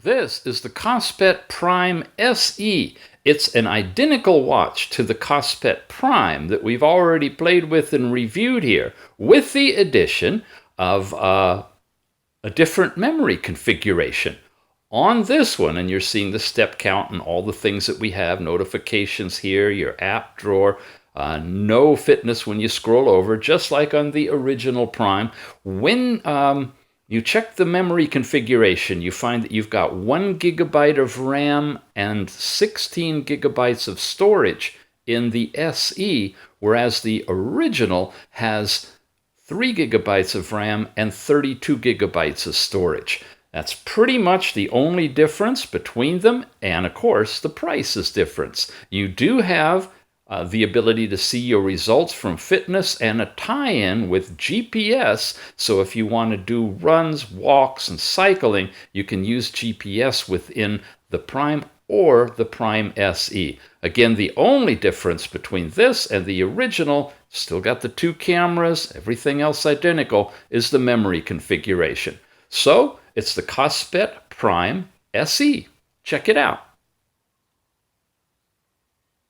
This is the Kospet Prime SE. It's an identical watch to the Kospet Prime that we've already played with and reviewed here, with the addition of a different memory configuration. On this one, and you're seeing the step count and all the things that we have, notifications here, your app drawer, no fitness when you scroll over, just like on the original Prime. When you check the memory configuration, you find that you've got 1 gigabyte of RAM and 16 gigabytes of storage in the SE, whereas the original has 3 gigabytes of RAM and 32 gigabytes of storage. That's pretty much the only difference between them, and of course the price is different. You do have the ability to see your results from fitness and a tie-in with GPS, so if you want to do runs, walks, and cycling, you can use GPS within the Prime or the Prime SE. Again, the only difference between this and the original, still got the 2 cameras, everything else identical, is the memory configuration. So, it's the Kospet Prime SE. Check it out.